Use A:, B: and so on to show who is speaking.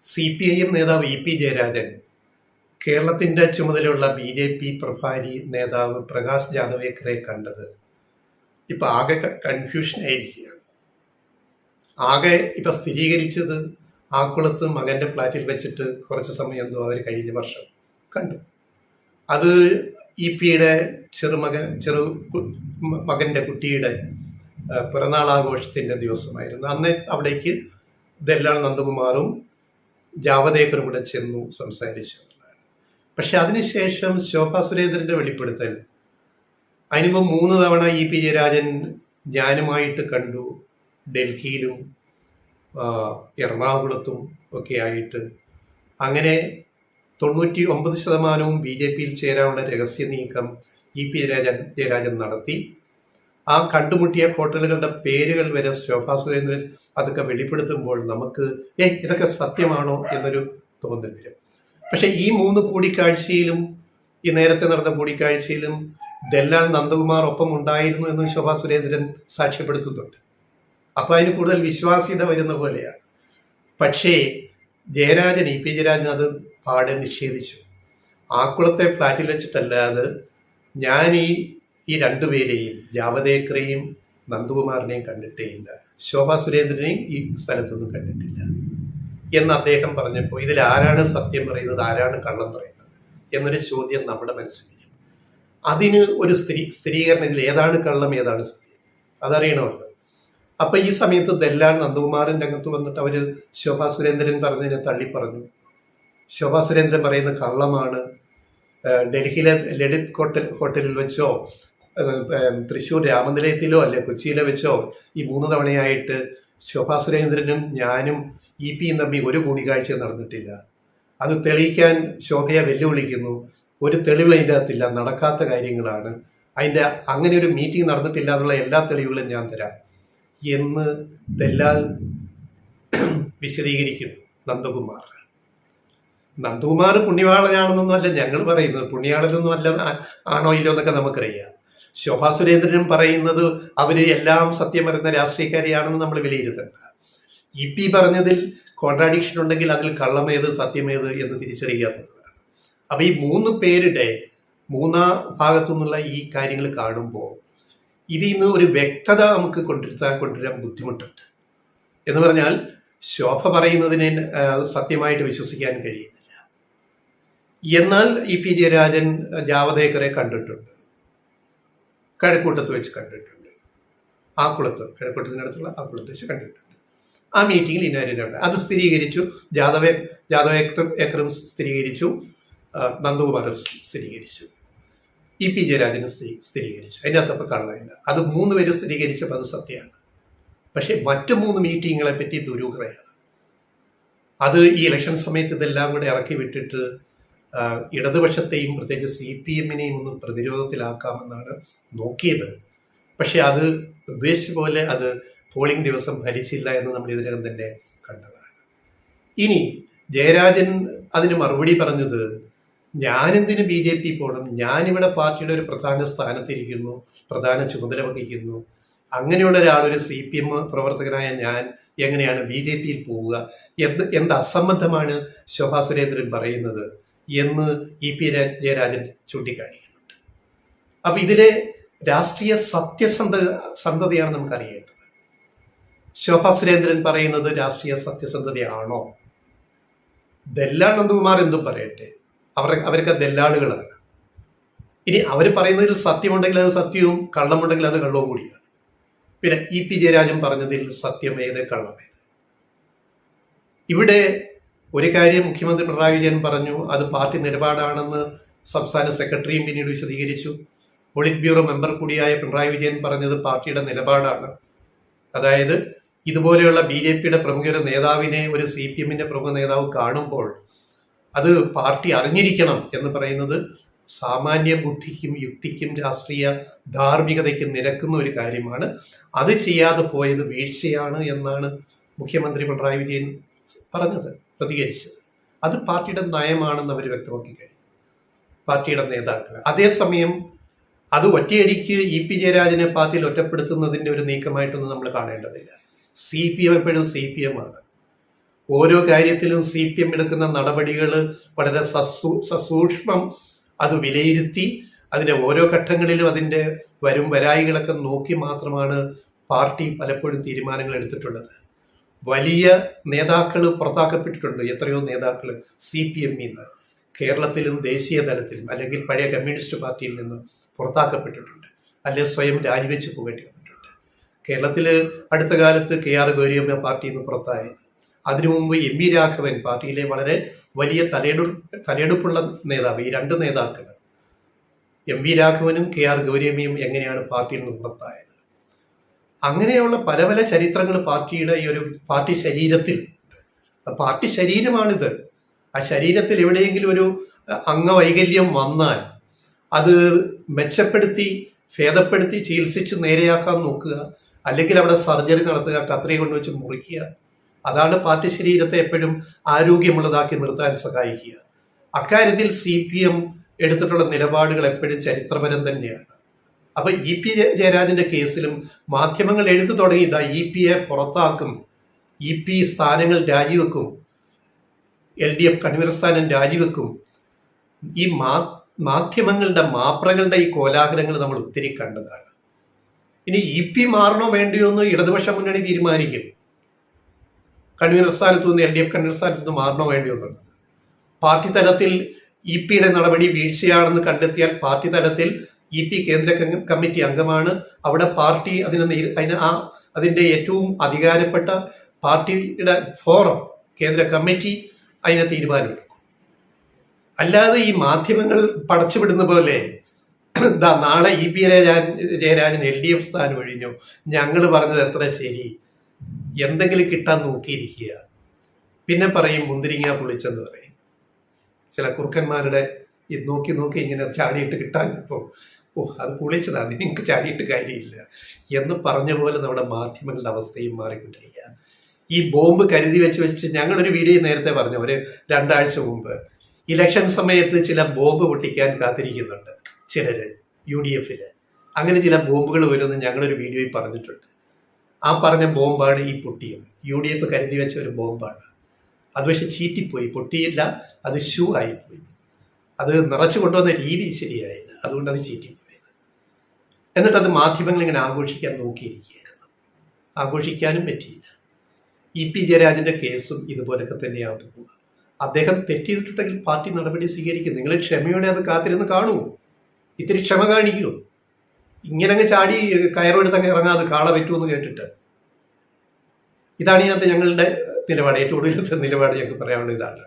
A: CPIM നേതാവ് E P Jayarajan കേരളത്തിന്റെ ചുമതലയുള്ള BJP പ്രഭാരി നേതാവ് പ്രകാശ് ജാവ്ദേക്കറെ കണ്ടത് ഇപ്പൊ ആകെ കൺഫ്യൂഷൻ ആയിരിക്കുകയാണ്. ആകെ ഇപ്പൊ സ്ഥിരീകരിച്ചത് ആക്കുളത്ത് മകന്റെ ഫ്ലാറ്റിൽ വെച്ചിട്ട് കുറച്ച് സമയം എന്തോ അവർ കഴിഞ്ഞ വർഷം കണ്ടു. അത് ഇ പിയുടെ മകന്റെ കുട്ടിയുടെ പിറന്നാളാഘോഷത്തിന്റെ ദിവസമായിരുന്നു. അന്ന് അവിടേക്ക് ദല്ലാൽ നന്ദകുമാറും ജാവ്ദേക്കറും കൂടെ ചെന്നു സംസാരിച്ചു. പക്ഷെ അതിനുശേഷം ശോഭാ സുരേന്ദ്രന്റെ വെളിപ്പെടുത്തൽ, അതിനുമ്പ് 3 തവണ ഇ പി ജയരാജൻ ഞാനുമായിട്ട് കണ്ടു, ഡൽഹിയിലും എറണാകുളത്തും ഒക്കെ ആയിട്ട്. അങ്ങനെ 99% BJPയിൽ ചേരാനുള്ള രഹസ്യ നീക്കം ഇ പി ജയരാജൻ നടത്തി. ആ കണ്ടുമുട്ടിയ ഹോട്ടലുകളുടെ പേരുകൾ വരെ ശോഭാ സുരേന്ദ്രൻ അതൊക്കെ വെളിപ്പെടുത്തുമ്പോൾ നമുക്ക് ഇതൊക്കെ സത്യമാണോ എന്നൊരു തോന്നൽ വരും. പക്ഷെ ഈ 3 കൂടിക്കാഴ്ചയിലും, ഈ നേരത്തെ നടന്ന കൂടിക്കാഴ്ചയിലും ദല്ലാൽ നന്ദകുമാർ ഒപ്പം ഉണ്ടായിരുന്നു എന്ന് ശോഭാ സുരേന്ദ്രൻ സാക്ഷ്യപ്പെടുത്തുന്നുണ്ട്. അപ്പൊ അതിന് കൂടുതൽ വിശ്വാസ്യത വരുന്ന പോലെയാണ്. പക്ഷേ ജയരാജൻ, ഇ പി ജയരാജൻ അത് പാടെ നിഷേധിച്ചു. ആക്കുളത്തെ ഫ്ലാറ്റിൽ വെച്ചിട്ടല്ലാതെ ഞാൻ ഈ രണ്ടുപേരെയും, ജാവ്ദേക്കറെയും നന്ദകുമാറിനെയും കണ്ടിട്ടേ ഇല്ല, ശോഭാ സുരേന്ദ്രനെയും ഈ സ്ഥലത്തൊന്നും കണ്ടിട്ടില്ല എന്ന് അദ്ദേഹം പറഞ്ഞപ്പോൾ ഇതിൽ ആരാണ് സത്യം പറയുന്നത്, ആരാണ് കള്ളം പറയുന്നത് എന്നൊരു ചോദ്യം നമ്മുടെ മനസ്സിൽ വരും. അതിന് ഒരു സ്ഥിരീകരണം, ഇതിൽ ഏതാണ് കള്ളം ഏതാണ് സത്യം അതറിയണമല്ലോ. അപ്പൊ ഈ സമയത്ത് ദല്ലാൽ നന്ദകുമാറിന്റെ രംഗത്ത് വന്നിട്ട് അവര് ശോഭാ സുരേന്ദ്രൻ പറഞ്ഞതിനെ തള്ളിപ്പറഞ്ഞു. ശോഭാ സുരേന്ദ്രൻ പറയുന്ന കള്ളമാണ്. ഡൽഹിയിലെ ലളിത് ഹോട്ടലിൽ വെച്ചോ, തൃശ്ശൂർ രാമനിലയത്തിലോ അല്ലെ കൊച്ചിയിലെ വെച്ചോ ഈ 3 തവണയായിട്ട് ശോഭാ സുരേന്ദ്രനും ഞാനും ഇ പിയും തമ്മിൽ ഒരു കൂടിക്കാഴ്ച നടന്നിട്ടില്ല. അത് തെളിയിക്കാൻ ശോഭയെ വെല്ലുവിളിക്കുന്നു. ഒരു തെളിവ് അതിൻ്റെ അകത്തില്ല, നടക്കാത്ത കാര്യങ്ങളാണ്. അതിൻ്റെ അങ്ങനെ ഒരു മീറ്റിംഗ് നടന്നിട്ടില്ല എന്നുള്ള എല്ലാ തെളിവുകളും ഞാൻ തരാം എന്ന് ദല്ലാൽ വിശദീകരിക്കുന്നു. നന്ദകുമാർ പുണ്യവാളനാണെന്നൊന്നും അല്ല ഞങ്ങൾ പറയുന്നത്, പുണ്യവാളനൊന്നും അല്ല ആണോ ഇല്ലോ എന്നൊക്കെ നമുക്കറിയാം. ശോഭാ സുരേന്ദ്രൻ പറയുന്നത് അവര് എല്ലാം സത്യം പറയുന്ന രാഷ്ട്രീയക്കാരെയാണെന്ന് നമ്മൾ വിലയിരുത്തണ്ട. ഇ പി പറഞ്ഞതിൽ കോൺട്രാഡിക്ഷൻ ഉണ്ടെങ്കിൽ അതിൽ കള്ളമേത് സത്യമേത് എന്ന് തിരിച്ചറിയാവുന്നതാണ്. അപ്പൊ ഈ 3 പേരുടെ 3 ഭാഗത്തു നിന്നുള്ള ഈ കാര്യങ്ങൾ കാണുമ്പോൾ ഇതിൽ നിന്ന് ഒരു വ്യക്തത നമുക്ക് കൊണ്ടുവരാൻ ബുദ്ധിമുട്ടുണ്ട്. എന്ന് പറഞ്ഞാൽ ശോഭ പറയുന്നതിനെ സത്യമായിട്ട് വിശ്വസിക്കാൻ കഴിയുന്നില്ല. എന്നാൽ ഇ പി ജയരാജൻ ജാവ്ദേക്കറെ കണ്ടിട്ടുണ്ട്, കഴക്കൂട്ടത്ത് വെച്ച് കണ്ടിട്ടുണ്ട്, കിഴക്കൂട്ടത്തിനടുത്തുള്ള ആക്കുളത്ത് വെച്ച് കണ്ടിട്ടുണ്ട്. ആ മീറ്റിംഗിൽ ഇന്നാരുണ്ട് അത് സ്ഥിരീകരിച്ചു. ജാവ്ദേക്കറും സ്ഥിരീകരിച്ചു, നന്ദകുമാറും സ്ഥിരീകരിച്ചു, ഇ പി ജയരാജനും സ്ഥിരീകരിച്ചു. അതിൻ്റെ അകത്തപ്പോൾ കള്ളമില്ല. അത് 3 പേര് സ്ഥിരീകരിച്ചപ്പോൾ അത് സത്യമാണ്. പക്ഷെ മറ്റു 3 മീറ്റിങ്ങുകളെ പറ്റി ദുരൂഹതയാണ്. അത് ഈ ഇലക്ഷൻ സമയത്ത് ഇതെല്ലാം കൂടെ ഇറക്കി വിട്ടിട്ട് ഇടതുപക്ഷത്തെയും പ്രത്യേകിച്ച് CPM-നെയും ഒന്ന് പ്രതിരോധത്തിലാക്കാമെന്നാണ് നോക്കിയത്. പക്ഷെ അത് ഉദ്ദേശിച്ച പോലെ അത് പോളിംഗ് ദിവസം ഫലിച്ചില്ല എന്ന് നമ്മൾ ഇതിനകം തന്നെ കണ്ടതാണ്. ഇനി ജയരാജൻ അതിന് മറുപടി പറഞ്ഞത്, ഞാനെന്തിന് BJP പോകണം, ഞാനിവിടെ പാർട്ടിയുടെ ഒരു പ്രധാന സ്ഥാനത്തിരിക്കുന്നു, പ്രധാന ചുമതല വഹിക്കുന്നു, അങ്ങനെയുള്ള ഒരാളൊരു CPM പ്രവർത്തകനായ ഞാൻ എങ്ങനെയാണ് BJPയിൽ പോവുക, എന്ത് അസംബന്ധമാണ് ശോഭാ സുരേന്ദ്രൻ പറയുന്നത് എന്ന് ഇ പി ജയരാജൻ ചൂണ്ടിക്കാണിക്കുന്നുണ്ട്. അപ്പൊ ഇതിലെ രാഷ്ട്രീയ സത്യസന്ധതയാണ് നമുക്ക് അറിയേണ്ടത്. ശോഭാ സുരേന്ദ്രൻ പറയുന്നത് രാഷ്ട്രീയ സത്യസന്ധതയാണോ? ദല്ലാൽ നന്ദകുമാർ എന്തും പറയട്ടെ, അവരൊക്കെ ദല്ലാളുകളാണ്. ഇനി അവർ പറയുന്നതിൽ സത്യമുണ്ടെങ്കിൽ അത് സത്യവും, കള്ളമുണ്ടെങ്കിൽ അത് കള്ളവും കൂടിയാണ്. പിന്നെ ഇ പി ജയരാജൻ പറഞ്ഞതിൽ സത്യമേത് കള്ളമേത്? ഇവിടെ ഒരു കാര്യം മുഖ്യമന്ത്രി പിണറായി വിജയൻ പറഞ്ഞു, അത് പാർട്ടി നിലപാടാണെന്ന് സംസ്ഥാന സെക്രട്ടറിയും പിന്നീട് വിശദീകരിച്ചു. പോളിറ്റ് ബ്യൂറോ മെമ്പർ കൂടിയായ പിണറായി വിജയൻ പറഞ്ഞത് പാർട്ടിയുടെ നിലപാടാണ്. അതായത് ഇതുപോലെയുള്ള BJPയുടെ പ്രമുഖ നേതാവിനെ ഒരു CPM-ന്റെ പ്രമുഖ നേതാവ് കാണുമ്പോൾ അത് പാർട്ടി അറിഞ്ഞിരിക്കണം എന്ന് പറയുന്നത് സാമാന്യ ബുദ്ധിക്കും യുക്തിക്കും രാഷ്ട്രീയ ധാർമ്മികതയ്ക്കും നിരക്കുന്ന ഒരു കാര്യമാണ്. അത് ചെയ്യാതെ പോയത് വീഴ്ചയാണ് എന്നാണ് മുഖ്യമന്ത്രി പിണറായി വിജയൻ പ്രതികരിച്ചത്. അത് പാർട്ടിയുടെ നയമാണെന്ന് അവർ വ്യക്തമാക്കി കഴിഞ്ഞു, പാർട്ടിയുടെ നേതാക്കൾ. അതേസമയം അത് ഒറ്റയടിക്ക് ഇ പി ജയരാജനെ പാർട്ടിയിൽ ഒറ്റപ്പെടുത്തുന്നതിൻ്റെ ഒരു നീക്കമായിട്ടൊന്നും നമ്മൾ കാണേണ്ടതില്ല. CPM എപ്പോഴും CPM ആണ്. ഓരോ കാര്യത്തിലും CPM എടുക്കുന്ന നടപടികൾ വളരെ സസൂക്ഷ്മം അത് വിലയിരുത്തി അതിൻ്റെ ഓരോ ഘട്ടങ്ങളിലും അതിൻ്റെ വരും വരായികളൊക്കെ നോക്കി മാത്രമാണ് പാർട്ടി പലപ്പോഴും തീരുമാനങ്ങൾ എടുത്തിട്ടുള്ളത്. വലിയ നേതാക്കൾ പുറത്താക്കപ്പെട്ടിട്ടുണ്ട്. എത്രയോ നേതാക്കൾ CPM നിന്ന് കേരളത്തിലും ദേശീയ തലത്തിലും അല്ലെങ്കിൽ പഴയ കമ്മ്യൂണിസ്റ്റ് പാർട്ടിയിൽ നിന്ന് പുറത്താക്കപ്പെട്ടിട്ടുണ്ട്, അല്ലെങ്കിൽ സ്വയം രാജിവെച്ച് പോകേണ്ടി വന്നിട്ടുണ്ട്. കേരളത്തിൽ അടുത്ത കാലത്ത് KR ഗൗരിയമ്മ പാർട്ടിയിൽ നിന്ന് പുറത്തായത്. അതിനു മുമ്പ് MV രാഘവൻ, പാർട്ടിയിലെ വളരെ വലിയ തലയെടുപ്പുള്ള നേതാവ്. ഈ രണ്ട് നേതാക്കൾ MV രാഘവനും KR ഗൗരിയമ്മയും എങ്ങനെയാണ് പാർട്ടിയിൽ നിന്ന് പുറത്തായത്? അങ്ങനെയുള്ള പല പല ചരിത്രങ്ങൾ പാർട്ടിയുടെ ഈ ഒരു പാർട്ടി ശരീരത്തിൽ ഉണ്ട്. പാർട്ടി ശരീരമാണിത്. ആ ശരീരത്തിൽ എവിടെയെങ്കിലും ഒരു അംഗവൈകല്യം വന്നാൽ അത് മെച്ചപ്പെടുത്തി ഭേദപ്പെടുത്തി ചികിത്സിച്ച് നേരെയാക്കാൻ നോക്കുക, അല്ലെങ്കിൽ അവിടെ സർജറി നടത്തുക, കത്രിക കൊണ്ട് വെച്ച് മുറിക്കുക. അതാണ് പാർട്ടി ശരീരത്തെ എപ്പോഴും ആരോഗ്യമുള്ളതാക്കി നിർത്താൻ സഹായിക്കുക. അക്കാര്യത്തിൽ CPM എടുത്തിട്ടുള്ള നിലപാടുകൾ എപ്പോഴും ചരിത്രപരം തന്നെയാണ്. അപ്പൊ EP ജയരാജന്റെ കേസിലും മാധ്യമങ്ങൾ എഴുതി തുടങ്ങി, ഇതാ EP-യെ പുറത്താക്കും, EP സ്ഥാനങ്ങൾ രാജിവെക്കും, LDF കൺവീനർ സ്ഥാനം രാജിവെക്കും. ഈ മാധ്യമങ്ങളുടെ മാപ്രകളുടെ ഈ കോലാഹലങ്ങൾ നമ്മൾ ഒത്തിരി കണ്ടതാണ്. ഇനി EP മാറണോ വേണ്ടിയോ എന്ന് ഇടതുപക്ഷ മുന്നണി തീരുമാനിക്കും. കൺവീനർ സ്ഥാനത്ത് നിന്ന് LDF കൺവീനർ സ്ഥാനത്ത് നിന്ന് മാറണോ വേണ്ടിയോ എന്നുള്ളത്. പാർട്ടി തലത്തിൽ EP-യുടെ നടപടി വീഴ്ചയാണെന്ന് കണ്ടെത്തിയാൽ പാർട്ടി തലത്തിൽ EP കേന്ദ്ര കമ്മിറ്റി അംഗമാണ്. അവിടെ പാർട്ടി അതിൻ്റെ ഏറ്റവും അധികാരപ്പെട്ട പാർട്ടിയുടെ ഫോറം കേന്ദ്ര കമ്മിറ്റി അതിനെ തീരുമാനമെടുക്കും. അല്ലാതെ ഈ മാധ്യമങ്ങൾ പടച്ചുവിടുന്ന പോലെ നാളെ EP ജയരാജൻ LDF സ്ഥാനം ഒഴിഞ്ഞു, ഞങ്ങൾ പറഞ്ഞത് എത്ര ശരി, എന്തെങ്കിലും കിട്ടാൻ നോക്കിയിരിക്കുക. പിന്നെ പറയും മുന്തിരിങ്ങ പൊളിച്ചെന്ന് പറയും. ചില കുറുക്കന്മാരുടെ നോക്കി നോക്കി ഇങ്ങനെ ചാടിയിട്ട് കിട്ടാൻ ഇപ്പോൾ അത് പൊളിച്ചതാണ്, നിങ്ങൾക്ക് ചാടിയിട്ട് കാര്യമില്ല എന്ന് പറഞ്ഞ പോലെ നമ്മുടെ മാധ്യമങ്ങളുടെ അവസ്ഥയും മാറിക്കൊണ്ടിരിക്കുക. ഈ ബോംബ് കരുതി വെച്ച് ഞങ്ങളൊരു വീഡിയോ നേരത്തെ പറഞ്ഞു, ഒരു 2 ആഴ്ച മുമ്പ് ഇലക്ഷൻ സമയത്ത് ചില ബോംബ് പൊട്ടിക്കാൻ കാത്തിരിക്കുന്നുണ്ട് ചിലര് UDF-ൽ. അങ്ങനെ ചില ബോംബുകൾ വരുമെന്ന് ഞങ്ങളൊരു വീഡിയോയിൽ പറഞ്ഞിട്ടുണ്ട്. ആ പറഞ്ഞ ബോംബാണ് ഈ പൊട്ടിയത്. UDF കരുതി വെച്ച ഒരു ബോംബാണ്. അത് പക്ഷെ ചീറ്റിപ്പോയി, പൊട്ടിയില്ല, അത് ഷൂ ആയിപ്പോയി. അത് നിറച്ചു കൊണ്ടുവന്ന രീതി ശരിയായില്ല, അതുകൊണ്ട് അത് ചീറ്റിപ്പോയത്. എന്നിട്ട് അത് മാധ്യമങ്ങൾ ഇങ്ങനെ ആഘോഷിക്കാൻ നോക്കിയിരിക്കുകയായിരുന്നു. ആഘോഷിക്കാനും പറ്റിയില്ല. EP ജയരാജന്റെ കേസും ഇതുപോലൊക്കെ തന്നെയാണ് പോവുക. അദ്ദേഹം തെറ്റിയിട്ടുണ്ടെങ്കിൽ പാർട്ടി നടപടി സ്വീകരിക്കും. നിങ്ങൾ ക്ഷമയോടെ അത് കാത്തിരുന്ന് കാണൂ, ഇത്തിരി ക്ഷമ കാണിക്കൂ. ഇങ്ങനെ അങ്ങ് ചാടി കയറെടുത്തങ്ങ് ഇറങ്ങാതെ കാള പറ്റുമെന്ന് കേട്ടിട്ട്. ഇതാണ് ഇതിനകത്ത് ഞങ്ങളുടെ നിലപാട്, ഏറ്റവും ഒടുവിലത്തെ നിലപാട് ഞങ്ങൾക്ക് പറയാനുള്ളത് ഇതാണ്.